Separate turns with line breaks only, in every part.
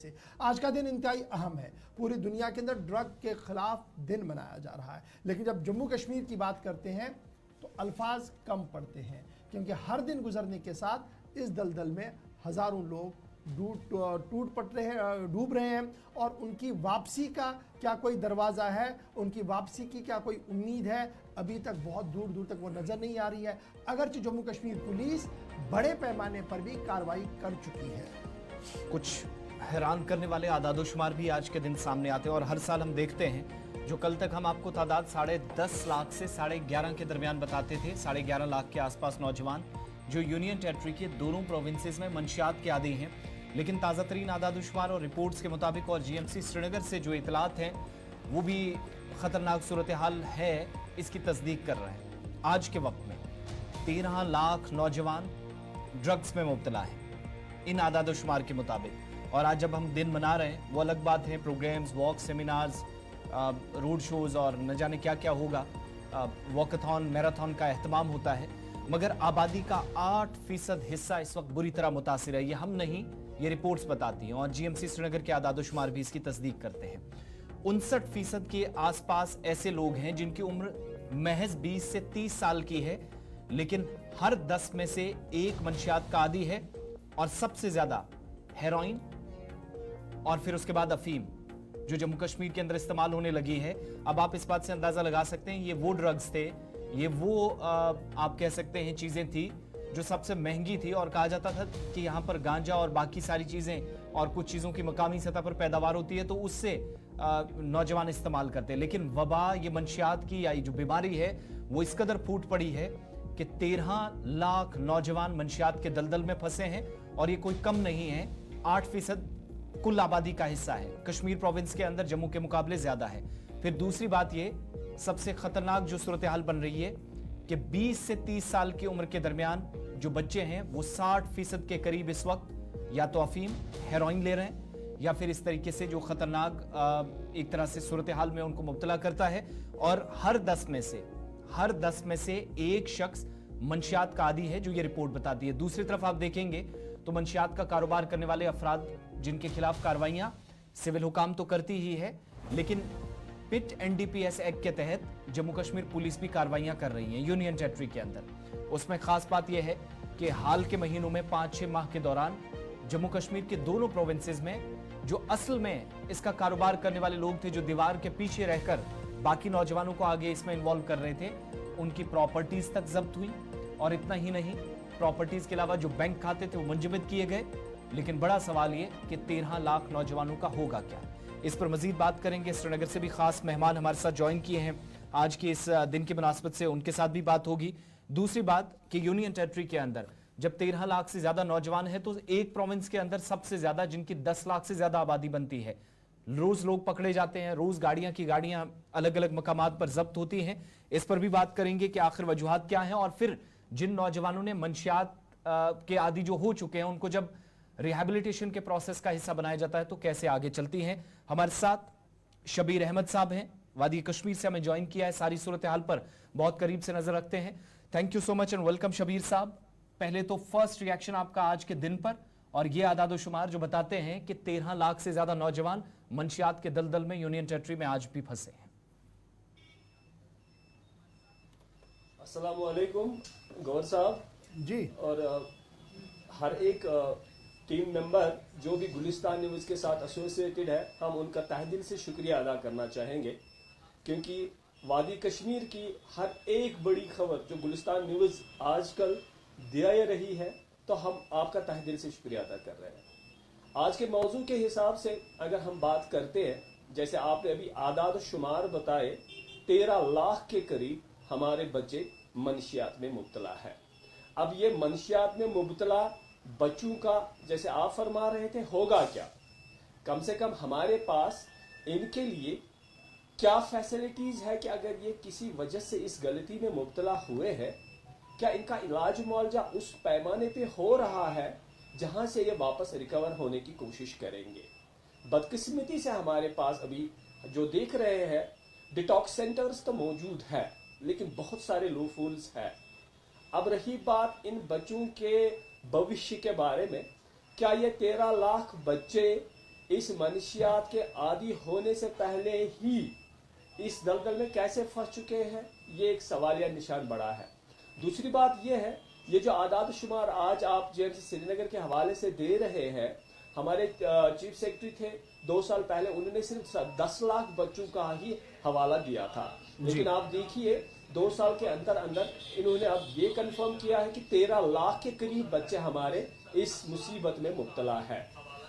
से आज का दिन इंतहाई अहम है। पूरी दुनिया के अंदर ड्रग के खिलाफ दिन मनाया जा रहा है, लेकिन जब जम्मू कश्मीर की बात करते हैं तो अल्फाज कम पड़ते हैं, क्योंकि हर दिन गुजरने के साथ इस दलदल में हज़ारों लोग डूब रहे हैं और उनकी वापसी का क्या कोई दरवाज़ा है, उनकी वापसी की क्या कोई उम्मीद है, अभी तक बहुत दूर दूर तक वो नज़र नहीं आ रही है। अगरचे जम्मू कश्मीर पुलिस बड़े पैमाने पर भी कार्रवाई कर चुकी है।
कुछ हैरान करने वाले आदादोशुमार भी आज के दिन सामने आते हैं और हर साल हम देखते हैं, जो कल तक हम आपको तादाद 10.5 लाख से 11.5 के दरमियान बताते थे, 11.5 लाख के आसपास नौजवान जो यूनियन टेरिटरी के दोनों प्रोविंसेस में मंशियात के आदी हैं। लेकिन ताज़ा तरीन आदादोशुमार और रिपोर्ट्स के मुताबिक और GMC श्रीनगर से जो इतलात हैं वो भी ख़तरनाक सूरत हाल है, इसकी तस्दीक कर रहे हैं। आज के वक्त में 13 लाख नौजवान ड्रग्स में मुब्तला हैं इन आदादोशुमार के मुताबिक। और आज जब हम दिन मना रहे हैं वो अलग बात है, programmes, walk, seminars, road shows और न जाने क्या क्या होगा, वॉकथॉन, मैराथन का एहतमाम होता है, मगर आबादी का 8% हिस्सा इस वक्त बुरी तरह मुतासिर है। ये हम नहीं, ये रिपोर्ट्स बताती हैं और GMC श्रीनगर के आदादोशुमार भी इसकी तस्दीक करते हैं। 59% के आसपास ऐसे लोग हैं जिनकी उम्र महज 20 से 30 साल की है, लेकिन हर 10 में से एक मंशियात का आदी है और सबसे ज्यादा हेरोइन और फिर उसके बाद अफीम जो जम्मू कश्मीर के अंदर इस्तेमाल होने लगी है। अब आप इस बात से अंदाजा लगा सकते हैं, ये वो ड्रग्स थे, ये वो आप कह सकते हैं चीजें थी जो सबसे महंगी थी और कहा जाता था कि यहाँ पर गांजा और बाकी सारी चीजें और कुछ चीजों की मकामी सतह पर पैदावार होती है तो उससे नौजवान इस्तेमाल करते हैं। लेकिन वबा, ये मंशियात की या जो बीमारी है वो इस कदर फूट पड़ी है कि 13 लाख नौजवान मंशियात के दलदल में फंसे हैं और ये कोई कम नहीं है, 8% कुल आबादी का हिस्सा है। कश्मीर प्रोविंस के अंदर जम्मू के मुकाबले ज्यादा है। फिर दूसरी बात, ये सबसे खतरनाक जो सूरत हाल बन रही है कि 20 से 30 साल की उम्र के दरमियान जो बच्चे हैं वो 60% के करीब इस वक्त या तो अफीम, हेरोइन ले रहे हैं या फिर इस तरीके से जो खतरनाक एक तरह से सूरत हाल में उनको मुब्तला करता है। और हर 10 में से एक शख्स मंशियात का आदी है, जो ये रिपोर्ट बताती है। दूसरी तरफ आप देखेंगे तो मंशियात का कारोबार करने वाले अफराद जिनके खिलाफ कार्रवाइयां सिविल हुकाम तो करती ही है, लेकिन पिट NDPS एक्ट के तहत जम्मू कश्मीर पुलिस भी कार्रवाइयां कर रही है यूनियन टेरिटरी के अंदर। उसमें खास बात यह है कि हाल के महीनों में 5-6 माह के दौरान जम्मू कश्मीर के दोनों प्रोविंसेस में जो असल में इसका कारोबार करने वाले लोग थे, जो दीवार के पीछे रहकर बाकी नौजवानों को आगे इसमें इन्वॉल्व कर रहे थे, उनकी प्रॉपर्टीज तक जब्त हुई। और इतना ही नहीं, प्रॉपर्टीज के अलावा जो बैंक खाते थे वो मुंजमद किए गए। लेकिन बड़ा सवाल ये कि 13 लाख नौजवानों का होगा क्या। इस पर मजीद बात करेंगे। श्रीनगर से भी खास मेहमान हमारे साथ ज्वाइन किए हैं आज के इस दिन की मुनासबत से, उनके साथ भी बात होगी। दूसरी बात कि यूनियन टेरिटरी के अंदर जब 13 लाख से ज्यादा नौजवान है तो एक प्रोविंस के अंदर सबसे ज्यादा जिनकी 10 लाख से ज्यादा आबादी बनती है, रोज लोग पकड़े जाते हैं, रोज गाड़ियां अलग अलग मकामात पर जब्त होती हैं। इस पर भी बात करेंगे कि आखिर वजूहात क्या हैं और फिर जिन नौजवानों ने मंशियात के आदी जो हो चुके हैं उनको जब रिहैबिलिटेशन के प्रोसेस का हिस्सा बनाया जाता है तो कैसे आगे चलती हैं। हमारे साथ शबीर अहमद साहब हैं, वादी कश्मीर से हमें ज्वाइन किया है, सारी सूरत हाल पर बहुत करीब से नजर रखते हैं। Thank you so much and welcome Shabbir sahab. पहले तो फर्स्ट रिएक्शन आपका आज के दिन पर और ये आदादोशुमार जो बताते हैं कि 13 लाख से ज्यादा नौजवान मंशियात के दलदल में यूनियन टेरिटरी में आज भी फंसे हैं।
अस्सलामु अलैकुम गौर साहब
जी,
और हर एक टीम मेंबर जो भी गुलिस्तान न्यूज़ के साथ एसोसिएटेड है, हम उनका तहे दिल से शुक्रिया अदा करना चाहेंगे, क्योंकि वादी कश्मीर की हर एक बड़ी खबर जो गुलिस्तान न्यूज़ आजकल दिया रही है, तो हम आपका तहे दिल से शुक्रिया अदा कर रहे हैं। आज के मौजू के हिसाब से अगर हम बात करते हैं, जैसे आपने अभी आदाद शुमार बताए, 13 लाख के करीब हमारे बच्चे मंशियात में मुब्तला है। अब ये मंशियात में मुब्तला बच्चों का, जैसे आप फरमा रहे थे, होगा क्या? कम से कम हमारे पास इनके लिए क्या फैसिलिटीज है कि अगर ये किसी वजह से इस गलती में मुब्तला हुए हैं, क्या इनका इलाज मुआवजा उस पैमाने पे हो रहा है जहां से ये वापस रिकवर होने की कोशिश करेंगे? बदकिस्मती से हमारे पास अभी जो देख रहे हैं, डिटॉक्स सेंटर्स तो मौजूद है, लेकिन बहुत सारे लूफहोल्स है। अब रही बात इन बच्चों के भविष्य के बारे में, क्या ये 13 लाख बच्चे इस मनशियात के आदि होने से पहले ही इस दलदल में कैसे फंस चुके हैं, ये एक सवालिया निशान बड़ा है। दूसरी बात ये है, ये जो आदाद शुमार आज आप जेएमसी श्रीनगर के हवाले से दे रहे हैं, हमारे चीफ सेक्रेटरी थे 2 साल पहले, उन्होंने सिर्फ 10 लाख बच्चों का ही हवाला दिया था, लेकिन आप देखिए 2 साल के अंदर अंदर इन्होंने अब ये कंफर्म किया है कि 13 लाख के करीब बच्चे हमारे इस मुसीबत में मुब्तला है।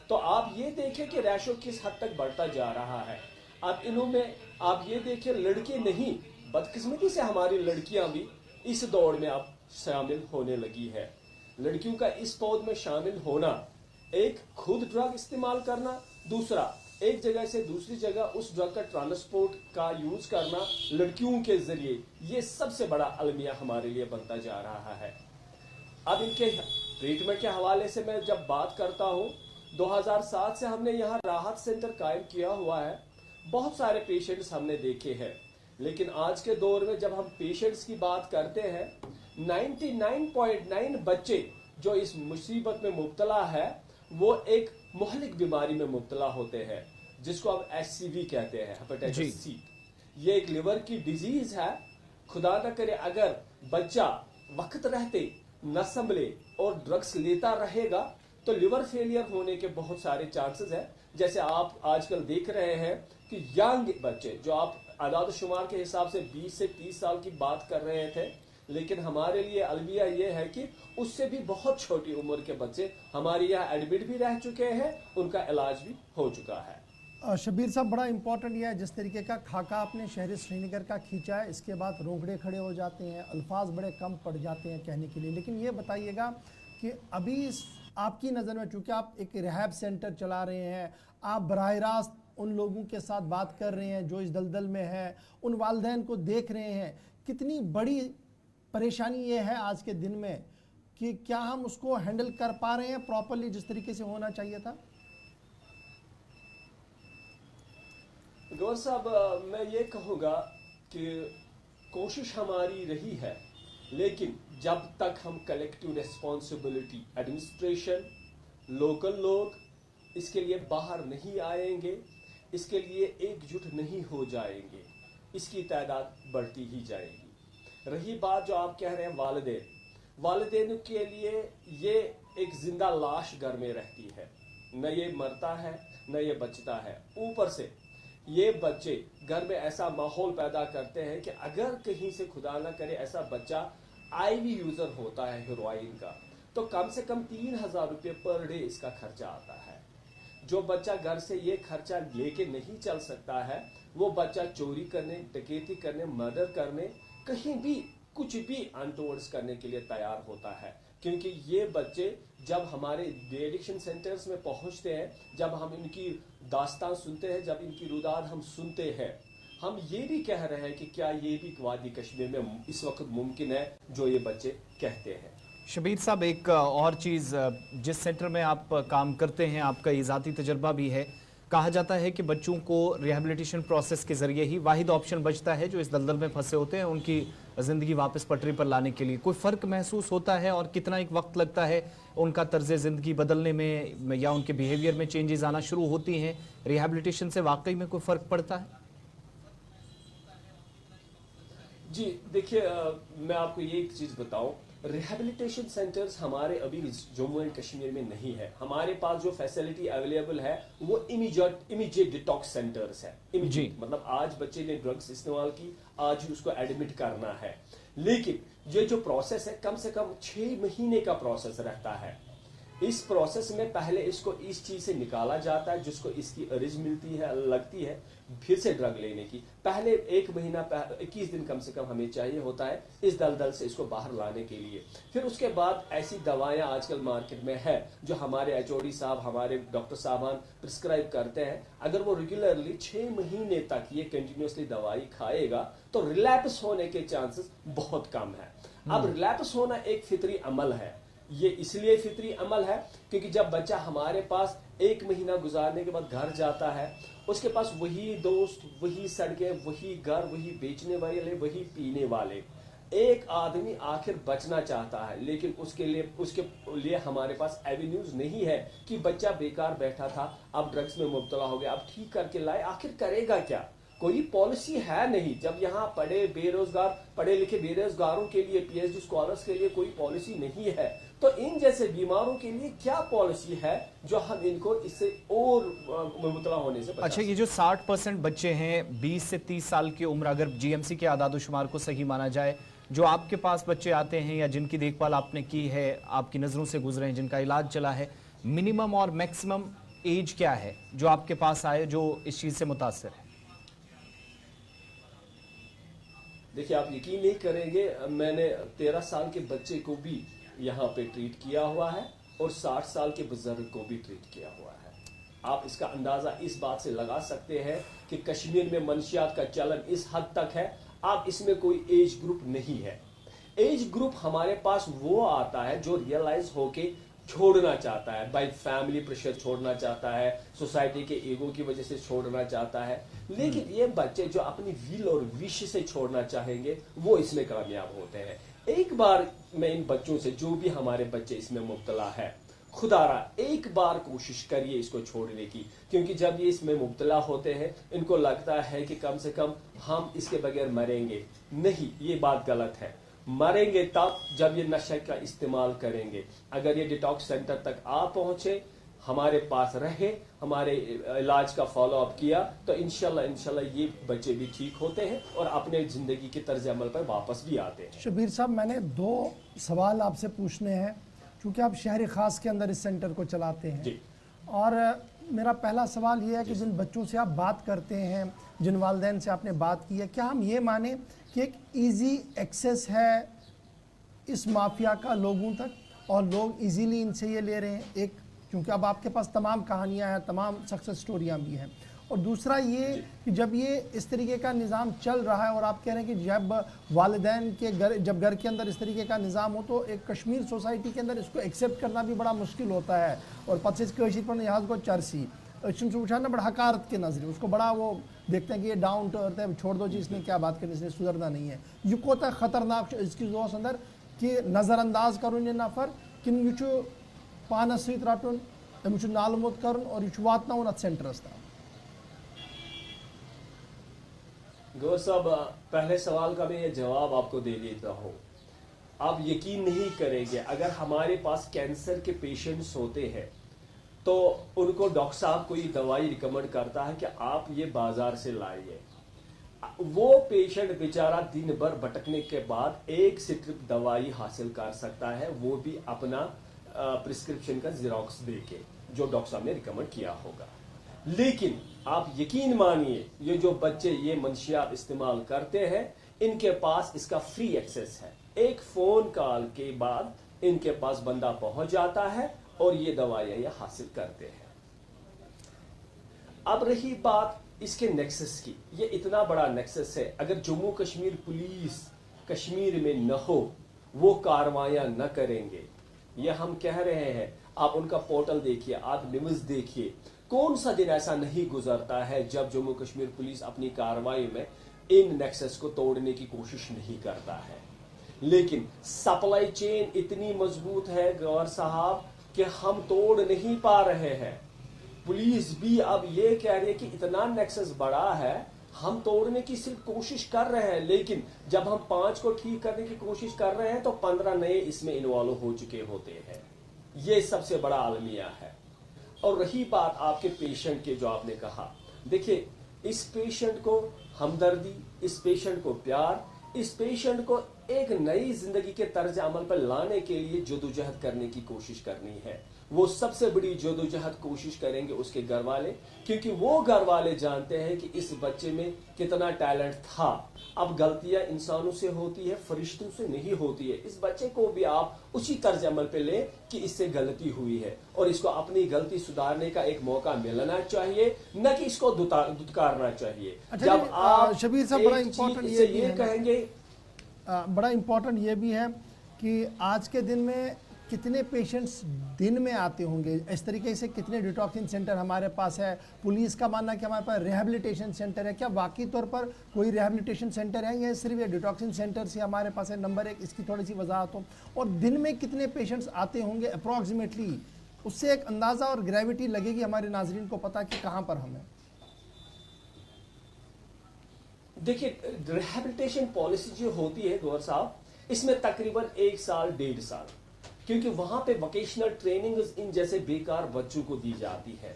तो आप ये देखें कि रेशो किस हद तक बढ़ता जा रहा है। अब इन्होंने आप ये देखिए, लड़के नहीं, बदकिस्मती से हमारी लड़कियां भी इस दौड़ में अब शामिल होने लगी है। लड़कियों का इस पौध में शामिल होना, एक खुद ड्रग इस्तेमाल करना, दूसरा एक जगह से दूसरी जगह उस ड्रग का ट्रांसपोर्ट का यूज करना लड़कियों के जरिए, ये सबसे बड़ा अलमिया हमारे लिए बनता जा रहा है। अब इनके ट्रीटमेंट के हवाले से मैं जब बात करता हूँ, 2007 से हमने यहाँ राहत सेंटर कायम किया हुआ है। बहुत सारे पेशेंट्स हमने देखे हैं, लेकिन आज के दौर में जब हम पेशेंट्स की बात करते हैं, 99.9 बच्चे जो इस मुसीबत में मुब्तला है वो एक मुहलिक बीमारी में मुब्तला होते हैं, जिसको हम HCV कहते हैं, हेपेटाइटिस सी। ये एक लिवर की डिजीज है। खुदा न करे अगर बच्चा वक्त रहते न संभले और ड्रग्स लेता रहेगा तो लिवर फेलियर होने के बहुत सारे चांसेस हैं। जैसे आप आजकल देख रहे हैं कि यंग बच्चे, जो आप आदाद शुमार के हिसाब से 20 से 30 साल की बात कर रहे थे, लेकिन हमारे लिए अलविया ये है कि उससे भी बहुत छोटी उम्र के बच्चे हमारे यहाँ एडमिट भी रह चुके हैं, उनका इलाज भी हो चुका है।
शबीर साहब, बड़ा इंपॉर्टेंट ये है जिस तरीके का खाका आपने शहर श्रीनगर का खींचा है, इसके बाद रोंगड़े खड़े हो जाते हैं, अल्फाज बड़े कम पड़ जाते हैं कहने के लिए। लेकिन ये बताइएगा कि अभी आपकी नज़र में, चूँकि आप एक रिहैब सेंटर चला रहे हैं, आप बराह रास्त उन लोगों के साथ बात कर रहे हैं जो इस दलदल में हैं, उन वालिदैन को देख रहे हैं, कितनी बड़ी परेशानी ये है आज के दिन में कि क्या हम उसको हैंडल कर पा रहे हैं प्रॉपर्ली जिस तरीके से होना चाहिए था?
गौर साहब, मैं ये कहूँगा कि कोशिश हमारी रही है, लेकिन जब तक हम कलेक्टिव रिस्पॉन्सिबिलिटी, एडमिनिस्ट्रेशन, लोकल लोग इसके लिए बाहर नहीं आएंगे, इसके लिए एकजुट नहीं हो जाएंगे, इसकी तादाद बढ़ती ही जाएगी। रही बात जो आप कह रहे हैं वालिदैन के लिए ये एक जिंदा लाश घर में रहती है, न ये मरता है न ये बचता है। ऊपर से ये बच्चे घर में ऐसा माहौल पैदा करते हैं कि अगर कहीं से खुदा ना करे ऐसा बच्चा आईवी यूजर होता है हेरोइन का, तो कम से कम 3,000 रुपये पर डे इसका खर्चा आता है। जो बच्चा घर से ये खर्चा लेके नहीं चल सकता है, वो बच्चा चोरी करने, डकैती करने, मर्डर करने, कहीं भी कुछ भी अनटोवर्ड्स करने के लिए तैयार होता है। क्योंकि ये बच्चे जब हमारे एडिक्शन सेंटर्स में पहुंचते हैं, जब हम इनकी दास्तान सुनते हैं, जब इनकी रुदाद हम सुनते हैं, हम ये भी कह रहे हैं कि क्या ये भी वादी कश्मीर में इस वक्त मुमकिन है जो ये बच्चे कहते हैं।
शबीर साहब, एक और चीज़, जिस सेंटर में आप काम करते हैं, आपका ये ज़ाती तजर्बा भी है, कहा जाता है कि बच्चों को रिहैबिलिटेशन प्रोसेस के ज़रिए ही वाहिद ऑप्शन बचता है जो इस दलदल में फंसे होते हैं, उनकी ज़िंदगी वापस पटरी पर लाने के लिए। कोई फ़र्क महसूस होता है और कितना एक वक्त लगता है उनका तर्ज़ ज़िंदगी बदलने में या उनके बिहेवियर में चेंजेस आना शुरू होती हैं? रिहैबिलिटेशन से वाकई में कोई फ़र्क पड़ता है?
जी देखिए, मैं आपको ये एक चीज़ बताऊं, रिहैबिलिटेशन सेंटर्स हमारे अभी जम्मू एंड कश्मीर में नहीं है। हमारे पास जो फैसिलिटी अवेलेबल है वो इमीडिएट डिटॉक्स सेंटर्स है। इमीडिएट मतलब आज बच्चे ने ड्रग्स इस्तेमाल की, आज ही उसको एडमिट करना है। लेकिन ये जो प्रोसेस है कम से कम 6 महीने का प्रोसेस रहता है। इस प्रोसेस में पहले इसको इस चीज से निकाला जाता है जिसको इसकी अर्ज मिलती है, लगती है, फिर से ड्रग लेने की। पहले 1 महीना 21 दिन कम से कम हमें चाहिए होता है इस दलदल से इसको बाहर लाने के लिए। फिर उसके बाद ऐसी दवाएं आजकल मार्केट में है जो हमारे एचओडी साहब, हमारे डॉक्टर साहबान प्रिस्क्राइब करते हैं। अगर वो रेगुलरली 6 महीने तक ये कंटिन्यूसली दवाई खाएगा तो रिलैप्स होने के चांसेस बहुत कम है। अब रिलैप्स होना एक फितरी अमल है। ये इसलिए फितरी अमल है क्योंकि जब बच्चा हमारे पास 1 महीना गुजारने के बाद घर जाता है, उसके पास वही दोस्त, वही सड़कें, वही घर, वही बेचने वाले, वही पीने वाले। ایک آدمی آخر بچنا چاہتا ہے لیکن اس کے لیے ہمارے پاس ایوینیوز نہیں ہے کہ بچہ بیکار بیٹھا تھا اب ڈرگس میں مبتلا ہو گیا اب ٹھیک کر کے لائے آخر کرے گا کیا کوئی پالیسی ہے نہیں جب یہاں پڑھے لکھے بے روزگاروں کے لیے پی ایچ ڈی اسکالرس کے لیے کوئی پالیسی نہیں ہے تو ان جیسے بیماروں کے لیے کیا پالیسی ہے جو ہم ان کو اس سے اور مبتلا ہونے سے بچا
اچھا یہ جو 60% بچے ہیں 20 سے 30 سال کی عمر اگر جی ایم سی کے اعداد و شمار کو صحیح مانا جائے جو آپ کے پاس بچے آتے ہیں یا جن کی دیکھ بھال آپ نے کی ہے آپ کی نظروں سے گزرے ہیں جن کا علاج چلا ہے منیمم اور میکسیمم ایج کیا ہے جو آپ کے پاس آئے جو اس چیز سے متاثر ہے؟
دیکھیں آپ یقین نہیں کریں گے میں نے 13 سال کے بچے کو بھی یہاں پہ ٹریٹ کیا ہوا ہے اور 60 سال کے بزرگ کو بھی ٹریٹ کیا ہوا ہے آپ اس کا اندازہ اس بات سے لگا سکتے ہیں کہ کشمیر میں منشیات کا چلن اس حد تک ہے اب اس میں کوئی ایج گروپ نہیں ہے ایج گروپ ہمارے پاس وہ آتا ہے جو ریئلائز ہو کے چھوڑنا چاہتا ہے بائی فیملی پریشر چھوڑنا چاہتا ہے سوسائٹی کے ایگو کی وجہ سے چھوڑنا چاہتا ہے لیکن یہ بچے جو اپنی ویل اور وش سے چھوڑنا چاہیں گے وہ اس میں کامیاب ہوتے ہیں ایک بار میں ان بچوں سے جو بھی ہمارے بچے اس میں مبتلا ہے خدا را ایک بار کوشش کریے اس کو چھوڑنے کی کیونکہ جب یہ اس میں مبتلا ہوتے ہیں ان کو لگتا ہے کہ کم سے کم ہم اس کے بغیر مریں گے نہیں یہ بات غلط ہے مریں گے تب جب یہ نشے کا استعمال کریں گے اگر یہ ڈیٹاکس سینٹر تک آ پہنچے ہمارے پاس رہے ہمارے علاج کا فالو اپ کیا تو انشاءاللہ یہ بچے بھی ٹھیک ہوتے ہیں اور اپنے زندگی کے طرز عمل پر واپس بھی آتے ہیں
شبیر صاحب میں نے 2 سوال آپ سے پوچھنے ہیں چونکہ آپ شہر خاص کے اندر اس سینٹر کو چلاتے ہیں
جی
اور میرا پہلا سوال یہ ہے کہ جن بچوں سے آپ بات کرتے ہیں جن والدین سے آپ نے بات کی ہے کیا ہم یہ مانیں کہ ایک ایزی ایکسیس ہے اس مافیا کا لوگوں تک اور لوگ ایزیلی ان سے یہ لے رہے ہیں ایک کیونکہ اب آپ کے پاس تمام کہانیاں ہیں تمام سکسیس سٹوریاں بھی ہیں اور دوسرا یہ کہ جب یہ اس طریقے کا نظام چل رہا ہے اور آپ کہہ رہے ہیں کہ جب والدین کے گھر کے اندر اس طریقے کا نظام ہو تو ایک کشمیر سوسائٹی کے اندر اس کو ایکسیپٹ کرنا بھی بڑا مشکل ہوتا ہے اور پتہ کشیر پر یہاں کو چرسی اچھا بڑا حکارت کے نظر اس کو بڑا وہ دیکھتے ہیں کہ یہ ڈاؤن ٹو ارتھ ہے چھوڑ دو جی اس نے کیا بات کرنی اس نے سدھرنا نہیں ہے یہ کوتا خطرناک اس کی زوس اندر کہ نظر انداز کرن یہ نفر کن یہ پانس ست رٹن امس نال موت کرن اور یہ واتن ات سینٹرس تام
گور صاحب پہلے سوال کا میں یہ جواب آپ کو دے دیتا ہوں آپ یقین نہیں کریں گے اگر ہمارے پاس کینسر کے پیشنٹس ہوتے ہیں تو ان کو ڈاکٹر صاحب کوئی دوائی ریکمنڈ کرتا ہے کہ آپ یہ بازار سے لائیے وہ پیشنٹ بیچارہ دن بھر بھٹکنے کے بعد ایک سٹرپ دوائی حاصل کر سکتا ہے وہ بھی اپنا پرسکرپشن کا زیروکس دے کے جو ڈاکٹر صاحب نے ریکمنڈ کیا ہوگا لیکن آپ یقین مانیے یہ جو بچے یہ منشیات استعمال کرتے ہیں ان کے پاس اس کا فری ایکسیس ہے ایک فون کال کے بعد ان کے پاس بندہ پہنچ جاتا ہے اور یہ دوائیاں یہ حاصل کرتے ہیں اب رہی بات اس کے نیکسس کی یہ اتنا بڑا نیکسس ہے اگر جموں کشمیر پولیس کشمیر میں نہ ہو وہ کاروائیاں نہ کریں گے یہ ہم کہہ رہے ہیں آپ ان کا پورٹل دیکھیے آپ نیوز دیکھیے کون سا دن ایسا نہیں گزرتا ہے جب جموں کشمیر پولیس اپنی کارروائی میں ان نیکسس کو توڑنے کی کوشش نہیں کرتا ہے لیکن سپلائی چین اتنی مضبوط ہے گور صاحب کہ ہم توڑ نہیں پا رہے ہیں پولیس بھی اب یہ کہہ رہی ہے کہ اتنا نیکسس بڑا ہے ہم توڑنے کی صرف کوشش کر رہے ہیں لیکن جب ہم 5 کو ٹھیک کرنے کی کوشش کر رہے ہیں تو 15 نئے اس میں انوالو ہو چکے ہوتے ہیں یہ سب سے بڑا المیہ ہے اور رہی بات آپ کے پیشنٹ کے جو آپ نے کہا دیکھیے اس پیشنٹ کو ہمدردی اس پیشنٹ کو پیار اس پیشنٹ کو ایک نئی زندگی کے طرز عمل پر لانے کے لیے جدوجہد کرنے کی کوشش کرنی ہے وہ سب سے بڑی جدوجہد کوشش کریں گے اس کے گھر والے کیونکہ وہ گھر والے جانتے ہیں کہ اس بچے میں کتنا ٹیلنٹ تھا اب غلطیاں انسانوں سے ہوتی ہے فرشتوں سے نہیں ہوتی ہے اس بچے کو بھی آپ اسی طرز عمل پہ لیں کہ اس سے غلطی ہوئی ہے اور اس کو اپنی غلطی سدھارنے کا ایک موقع ملنا چاہیے نہ کہ اس کو دھتکارنا چاہیے جب آپ
شبیر صاحب بڑا امپورٹنٹ
یہ کہیں گے
بڑا امپورٹنٹ یہ بھی ہے کہ آج کے دن میں कितने पेशेंट्स दिन में आते होंगे, इस तरीके से कितने डिटॉक्सिंग सेंटर हमारे पास है? पुलिस का मानना है कि हमारे पास रिहैबिलिटेशन सेंटर है, क्या वाकई तौर पर कोई रिहैबिलिटेशन सेंटर है या सिर्फ ये डिटॉक्सिंग सेंटर से हमारे पास है? नंबर एक, इसकी थोड़ी सी वजाहत हो। और दिन में कितने पेशेंट्स आते होंगे अप्रॉक्सीमेटली, उससे एक अंदाज़ा और ग्रेविटी लगेगी हमारे नाजरीन को पता कि कहाँ पर हम हैं।
देखिए, रिहैबिलिटेशन पॉलिसी जो होती है गौर साहब, इसमें तकरीबन 1 साल 1.5 साल, क्योंकि वहां पे वोकेशनल ट्रेनिंग इन जैसे बेकार बच्चों को दी जाती है।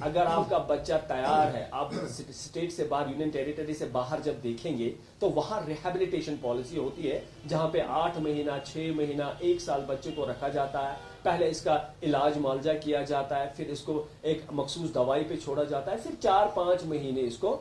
अगर आपका बच्चा तैयार है, आप स्टेट से बाहर, यूनियन टेरिटरी से बाहर जब देखेंगे तो वहां रिहैबिलिटेशन पॉलिसी होती है, जहां पे 8 महीना, 6 महीना, 1 साल बच्चे को रखा जाता है। पहले इसका इलाज मुआवजा किया जाता है, फिर इसको एक मखसूस दवाई पे छोड़ा जाता है, फिर 4-5 महीने इसको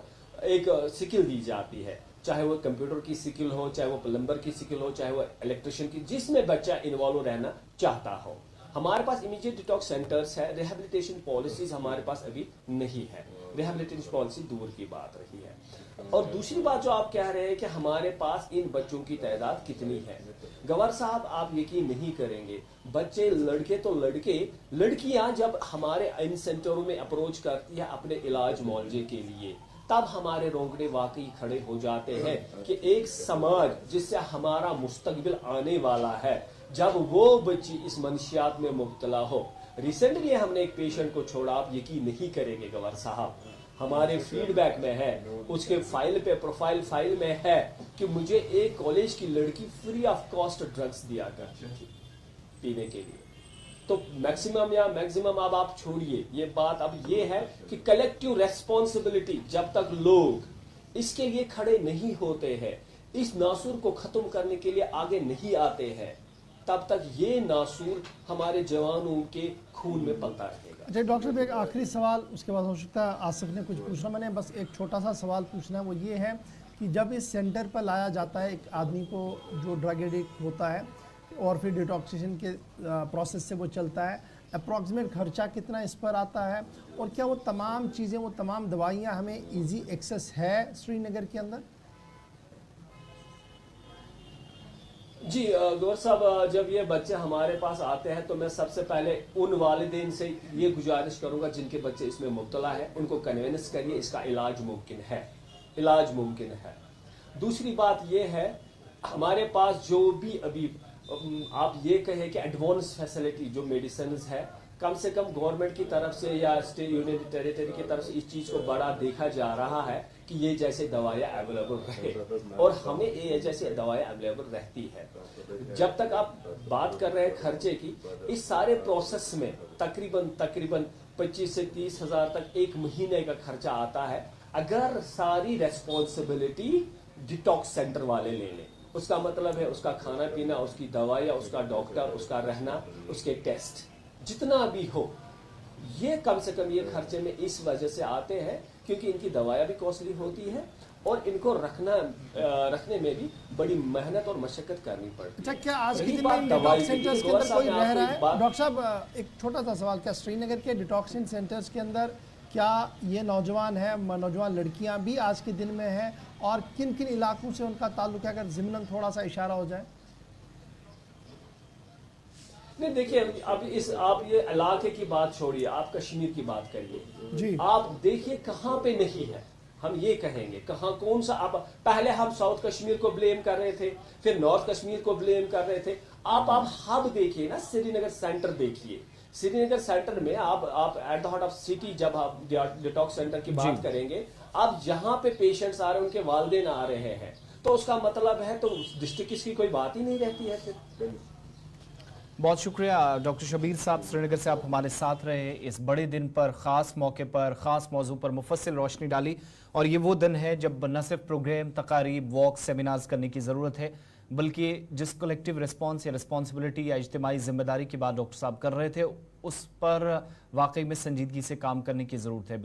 एक स्किल दी जाती है, चाहे वो कंप्यूटर की स्किल हो, चाहे वो प्लम्बर की स्किल हो, चाहे वो इलेक्ट्रिशियन की, जिसमें बच्चा इन्वॉल्व रहना चाहता हो। हमारे पास इमीडिएट डिटॉक्स सेंटर्स है, रिहैबिलिटेशन पॉलिसीज हमारे पास अभी नहीं है। रिहैबिलिटेशन पॉलिसी दूर की बात रही है। और दूसरी बात जो आप कह रहे हैं कि हमारे पास इन बच्चों की तादाद कितनी है, गवर साहब आप यकीन नहीं करेंगे, बच्चे लड़के तो लड़के, लड़कियां जब हमारे इन सेंटरों में अप्रोच करती है अपने इलाज मुआवजे के लिए, तब हमारे रोंगटे वाकई खड़े हो जाते हैं कि एक समाज जिससे हमारा मुस्तकबिल आने वाला है, जब वो बच्ची इस मनशियात में मुब्तला हो। रिसेंटली हमने एक पेशेंट को छोड़ा, आप यकीन नहीं करेंगे गवर साहब, हमारे फीडबैक में है, उसके फाइल पे, प्रोफाइल फाइल में है कि मुझे एक कॉलेज की लड़की फ्री ऑफ कॉस्ट ड्रग्स दिया करती थी पीने के लिए। तो मैक्सिमम अब आप छोड़िए ये बात, अब ये है कि कलेक्टिव रेस्पॉन्सिबिलिटी, जब तक लोग इसके लिए खड़े नहीं होते हैं, इस नासूर को खत्म करने के लिए आगे नहीं आते हैं, तब तक ये नासूर हमारे जवानों के खून में पलता रहेगा।
अच्छा डॉक्टर साहब, एक आखिरी सवाल, उसके बाद हो सकता है आसिफ ने कुछ पूछना, मैंने बस एक छोटा सा सवाल पूछना है, वो ये है कि जब इस सेंटर पर लाया जाता है एक आदमी को जो ड्रग एडिक्ट होता है और फिर डिटॉक्सिशन के प्रोसेस से वो चलता है, अप्रॉक्सीमेट खर्चा कितना इस पर आता है, और क्या वो तमाम चीज़ें, वो तमाम दवाइयाँ हमें इजी एक्सेस है श्रीनगर के अंदर?
जी गौर साहब, जब ये बच्चे हमारे पास आते हैं तो मैं सबसे पहले उन वालिदैन से ये गुजारिश करूंगा जिनके बच्चे इसमें मुब्तला है, उनको कन्विंस करिए इसका इलाज मुमकिन है, इलाज मुमकिन है। दूसरी बात ये है, हमारे पास जो भी अभी आप ये कहें कि एडवांस फैसिलिटी जो मेडिसिन है, कम से कम गवर्नमेंट की तरफ से या स्टेट यूनियन टेरिटरी की तरफ से इस चीज को बड़ा देखा जा रहा है कि ये जैसे दवाइयाँ अवेलेबल रहे, और हमें ये जैसे दवाइयाँ अवेलेबल रहती है। जब तक आप बात कर रहे हैं खर्चे की, इस सारे प्रोसेस में तकरीबन 25 से 30 हज़ार तक एक महीने का खर्चा आता है, अगर सारी रेस्पॉन्सिबिलिटी डिटॉक्स सेंटर वाले ले लें। उसका मतलब है उसका खाना पीना, उसकी दवाइयाँ, उसका डॉक्टर, उसका रहना, उसके टेस्ट, जितना भी हो, ये कम से कम ये खर्चे में इस वजह से आते हैं क्योंकि इनकी दवाइयाँ भी कॉस्टली होती है और इनको रखने में भी बड़ी मेहनत और मशक्कत करनी पड़ती है।
अच्छा, क्या आज के दिन में डिटॉक्स सेंटर्स के अंदर कोई रह रहा है? डॉक्टर साहब एक छोटा सा सवाल, क्या श्रीनगर के डिटॉक्सिन सेंटर्स के अंदर क्या ये नौजवान लड़कियां भी आज के दिन में हैं, और किन किन इलाकों से उनका ताल्लुक है, अगर ज़िमनन थोड़ा सा इशारा हो जाए?
नहीं देखिए, अब आप ये इलाके की बात छोड़िए, आप कश्मीर की बात करिए
जी।
आप देखिए कहाँ पे नहीं है, हम ये कहेंगे कहाँ, कौन सा, आप पहले हम साउथ कश्मीर को ब्लेम कर रहे थे, फिर नॉर्थ कश्मीर को ब्लेम कर रहे थे। आप हब देखिए ना, श्रीनगर सेंटर देखिए, श्रीनगर सेंटर में आप at the heart of city, जब आप डिटॉक्स सेंटर की बात करेंगे, आप जहां पे पेशेंट्स आ रहे हैं उनके वालिदैन आ रहे हैं, तो उसका मतलब है तो डिस्ट्रिक्ट की कोई बात ही नहीं रहती है फिर।
बहुत शुक्रिया डॉक्टर शबीर साहब, श्रीनगर से आप हमारे साथ रहे इस बड़े दिन पर, ख़ास मौके पर, ख़ास मौजू पर मुफस्सिल रोशनी डाली। और ये वो दिन है जब न सिर्फ प्रोग्राम, तकारीब, वॉक, सेमिनार्स करने की ज़रूरत है, बल्कि जिस कलेक्टिव रिस्पॉन्स या रिस्पॉन्सिबिलिटी या इज्तिमाई ज़िम्मेदारी की बात डॉक्टर साहब कर रहे थे, उस पर वाकई में संजीदगी से काम करने की ज़रूरत है।